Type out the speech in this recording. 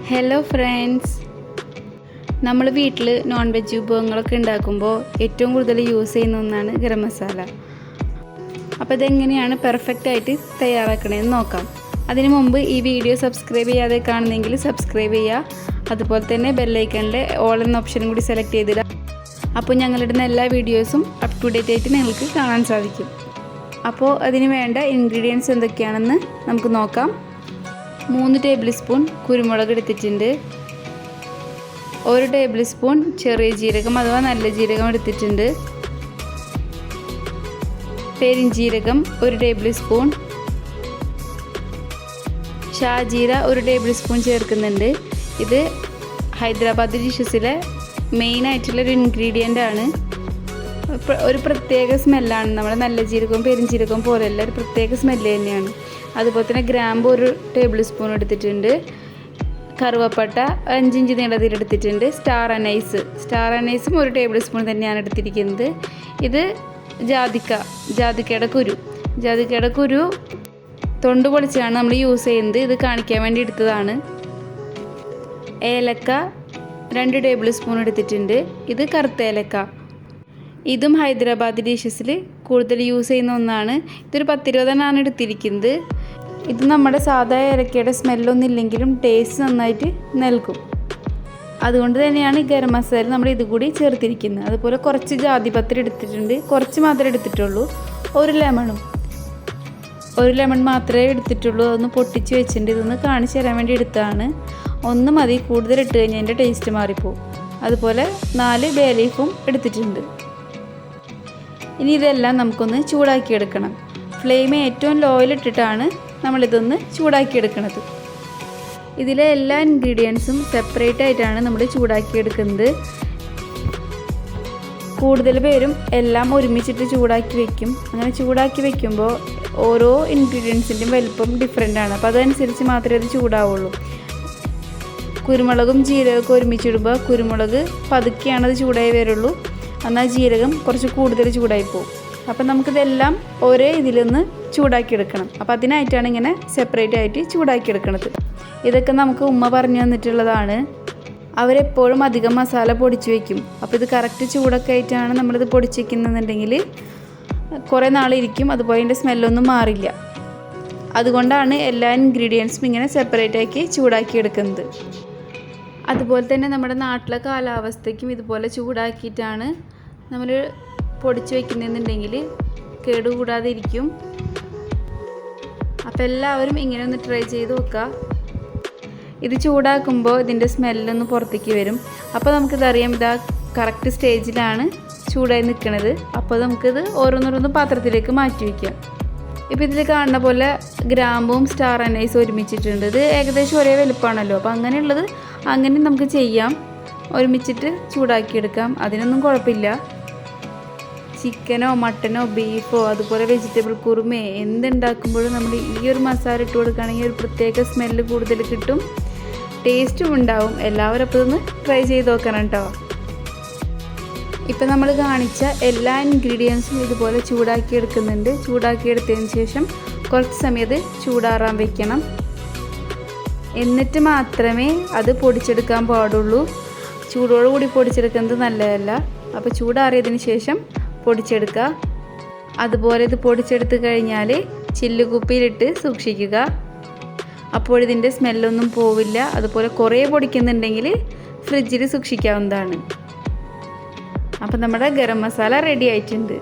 Hello friends, നമ്മൾ വീട്ടിൽ non veg വിഭവങ്ങളൊക്കെ ഉണ്ടാക്കുമ്പോൾ ഏറ്റവും കൂടുതൽ യൂസ് ചെയ്യുന്ന ഒന്നാണ് ഗരം മസാല. അപ്പോൾ ഇതെങ്ങനെയാണ് പെർഫെക്റ്റായിട്ട് തയ്യാറാക്കണമെന്ന് നോക്കാം. അതിനു മുമ്പ് ഈ വീഡിയോ സബ്സ്ക്രൈബ് ചെയ്യാതെ കാണുന്നെങ്കിൽ സബ്സ്ക്രൈബ് ചെയ്യുക. അതുപോലെ തന്നെ ബെല്ലൈക്കണിലെ ഓൾ എന്ന ഓപ്ഷനും കൂടി സെലക്ട് ചെയ്തിടുക. അപ്പോൾ ഞങ്ങളിടുന്ന എല്ലാ വീഡിയോസും അപ് ടു ഡേറ്റ് ആയിട്ട് നിങ്ങൾക്ക് കാണാൻ സാധിക്കും. അപ്പോൾ അതിന് വേണ്ട ഇൻഗ്രീഡിയൻസ് എന്തൊക്കെയാണെന്ന് നമുക്ക് നോക്കാം. 3 ടേബിൾ സ്പൂൺ കുരുമുളക് എടുത്തിട്ടുണ്ട്. 1 ടേബിൾ സ്പൂൺ ചെറിയ ജീരകം അഥവാ നല്ല ജീരകം എടുത്തിട്ടുണ്ട്. പെരിഞ്ജീരകം 1 table spoon. Shahjeera 1 table spoon ചേർക്കുന്നുണ്ട്. ഇത് ഹൈദരാബാദി ഡിഷസിലെ മെയിനായിട്ടുള്ളൊരു ഇൻഗ്രീഡിയൻ്റ് ആണ്. ഒരു പ്രത്യേക സ്മെല്ലാണ്. നമ്മുടെ നല്ല ജീരകവും പെരിഞ്ജീരകവും പോലെയല്ല, ഒരു പ്രത്യേക സ്മെല്ല് തന്നെയാണ്. അതുപോലെ തന്നെ ഗ്രാമ്പ് 1 ടേബിൾ സ്പൂൺ എടുത്തിട്ടുണ്ട്. കറുവപ്പട്ട 5 ഇഞ്ച് നീളത്തിൽ എടുത്തിട്ടുണ്ട്. സ്റ്റാർ അനൈസും 1 ടേബിൾ സ്പൂൺ തന്നെയാണ് എടുത്തിരിക്കുന്നത്. ഇത് ജാതിക്കയുടെ കുരു തൊണ്ട് പൊളിച്ചാണ് നമ്മൾ യൂസ് ചെയ്യുന്നത്. ഇത് കാണിക്കാൻ വേണ്ടി എടുത്തതാണ്. ഏലക്ക 2 ടേബിൾ സ്പൂൺ എടുത്തിട്ടുണ്ട്. ഇത് കറുത്ത ഏലക്ക. ഇതും ഹൈദരാബാദി ഡിഷസിൽ കൂടുതൽ യൂസ് ചെയ്യുന്ന ഒന്നാണ്. ഇതൊരു 10-20 എടുത്തിരിക്കുന്നത്. ഇത് നമ്മുടെ സാധാ ഏലക്കയുടെ സ്മെല്ലൊന്നും ഇല്ലെങ്കിലും ടേസ്റ്റ് നന്നായിട്ട് നൽകും. അതുകൊണ്ട് തന്നെയാണ് ഈ ഗരം മസാല നമ്മൾ ഇതുകൂടി ചേർത്തിരിക്കുന്നത്. അതുപോലെ കുറച്ച് ജാതിപത്രി എടുത്തിട്ടുണ്ട്. കുറച്ച് മാത്രമേ എടുത്തിട്ടുള്ളൂ. ഒരു ലെമൺ മാത്രമേ എടുത്തിട്ടുള്ളൂ. അതൊന്ന് പൊട്ടിച്ച് വെച്ചിട്ടുണ്ട്. ഇതൊന്ന് കാണിച്ചു തരാൻ വേണ്ടി എടുത്തതാണ്. 1 മതി, കൂടുതൽ ഇട്ട് കഴിഞ്ഞാൽ അതിൻ്റെ ടേസ്റ്റ് മാറിപ്പോവും. അതുപോലെ 4 ബേ ലീഫും എടുത്തിട്ടുണ്ട്. ഇനി ഇതെല്ലാം നമുക്കൊന്ന് ചൂടാക്കിയെടുക്കണം. ഫ്ലെയിം ഏറ്റവും ലോയിലിട്ടിട്ടാണ് നമ്മളിതൊന്ന് ചൂടാക്കിയെടുക്കുന്നത്. ഇതിലെ എല്ലാ ഇൻഗ്രീഡിയൻസും സെപ്പറേറ്റ് ആയിട്ടാണ് നമ്മൾ ചൂടാക്കിയെടുക്കുന്നത്. കൂടുതൽ പേരും എല്ലാം ഒരുമിച്ചിട്ട് ചൂടാക്കി വെക്കും. അങ്ങനെ ചൂടാക്കി വെക്കുമ്പോൾ ഓരോ ഇൻഗ്രീഡിയൻസിൻ്റെയും വലിപ്പം ഡിഫറെൻ്റ് ആണ്. അപ്പോൾ അതനുസരിച്ച് മാത്രമേ അത് ചൂടാവുള്ളൂ. കുരുമുളകും ജീരകമൊക്കെ ഒരുമിച്ചിടുമ്പോൾ കുരുമുളക് പതുക്കെയാണത് ചൂടായി വരുള്ളൂ. എന്നാൽ ജീരകം കുറച്ച് കൂടുതൽ ചൂടായി പോകും. അപ്പം നമുക്കിതെല്ലാം ഒരേ ഇതിലൊന്ന് ചൂടാക്കിയെടുക്കണം. അപ്പോൾ അതിനായിട്ടാണ് ഇങ്ങനെ സെപ്പറേറ്റ് ആയിട്ട് ചൂടാക്കിയെടുക്കുന്നത്. ഇതൊക്കെ നമുക്ക് ഉമ്മ പറഞ്ഞു തന്നിട്ടുള്ളതാണ്. അവരെപ്പോഴും അധികം മസാല പൊടിച്ച് വയ്ക്കും. അപ്പോൾ ഇത് കറക്റ്റ് ചൂടൊക്കെ ആയിട്ടാണ് നമ്മളിത് പൊടിച്ച് വയ്ക്കുന്നുണ്ടെങ്കിൽ കുറേ നാളിരിക്കും. അതുപോലെ ഇതിൻ്റെ സ്മെല്ലൊന്നും മാറില്ല. അതുകൊണ്ടാണ് എല്ലാ ഇൻഗ്രീഡിയൻസും ഇങ്ങനെ സെപ്പറേറ്റ് ആക്കി ചൂടാക്കിയെടുക്കുന്നത്. അതുപോലെ തന്നെ നമ്മുടെ നാട്ടിലെ കാലാവസ്ഥയ്ക്കും ഇതുപോലെ ചൂടാക്കിയിട്ടാണ് നമ്മൾ പൊടിച്ച് വയ്ക്കുന്നതെന്നുണ്ടെങ്കിൽ കേടുകൂടാതെ ഇരിക്കും. അപ്പോൾ എല്ലാവരും ഇങ്ങനെ ഒന്ന് ട്രൈ ചെയ്ത് നോക്കുക. ഇത് ചൂടാക്കുമ്പോൾ ഇതിൻ്റെ സ്മെല്ലൊന്ന് പുറത്തേക്ക് വരും. അപ്പോൾ നമുക്കിതറിയാം, ഇതാ കറക്റ്റ് സ്റ്റേജിലാണ് ചൂടായി നിൽക്കുന്നത്. അപ്പോൾ നമുക്കിത് ഓരോന്നോരോന്ന് പാത്രത്തിലേക്ക് മാറ്റി വയ്ക്കാം. ഇപ്പോൾ ഇതിൽ കാണുന്ന പോലെ ഗ്രാമ്പും സ്റ്റാർ അനൈസും ഒരുമിച്ചിട്ടുണ്ട്. ഇത് ഏകദേശം ഒരേ വലുപ്പമാണല്ലോ. അപ്പോൾ അങ്ങനെയുള്ളത് അങ്ങനെ നമുക്ക് ചെയ്യാം. ഒരുമിച്ചിട്ട് ചൂടാക്കിയെടുക്കാം. അതിനൊന്നും കുഴപ്പമില്ല. ചിക്കനോ മട്ടനോ ബീഫോ അതുപോലെ വെജിറ്റബിൾ കുറുമയോ എന്തുണ്ടാക്കുമ്പോഴും നമ്മൾ ഈ ഒരു മസാല ഇട്ട് കൊടുക്കുകയാണെങ്കിൽ ഒരു പ്രത്യേക സ്മെല്ല് കൂടുതൽ കിട്ടും, ടേസ്റ്റും ഉണ്ടാവും. എല്ലാവരും അപ്പോൾ ഒന്ന് ട്രൈ ചെയ്ത് നോക്കണം കേട്ടോ. ഇപ്പം നമ്മൾ കാണിച്ച എല്ലാ ഇൻഗ്രീഡിയൻസും ഇതുപോലെ ചൂടാക്കിയെടുക്കുന്നുണ്ട്. ചൂടാക്കിയെടുത്തതിന് ശേഷം കുറച്ച് സമയം അത് ചൂടാറാൻ വെക്കണം. എന്നിട്ട് മാത്രമേ അത് പൊടിച്ചെടുക്കാൻ പാടുള്ളൂ. ചൂടോടുകൂടി പൊടിച്ചെടുക്കുന്നത് നല്ലതല്ല. അപ്പോൾ ചൂടാറിയതിന് ശേഷം പൊടിച്ചെടുക്കുക. അതുപോലെ ഇത് പൊടിച്ചെടുത്ത് കഴിഞ്ഞാൽ ചില്ലുകുപ്പിയിലിട്ട് സൂക്ഷിക്കുക. അപ്പോൾ ഇതിൻ്റെ സ്മെല്ലൊന്നും പോവില്ല. അതുപോലെ കുറേ പൊടിക്കുന്നുണ്ടെങ്കിൽ ഫ്രിഡ്ജിൽ സൂക്ഷിക്കാവുന്നതാണ്. അപ്പോൾ നമ്മുടെ ഗരം മസാല റെഡി ആയിട്ടുണ്ട്.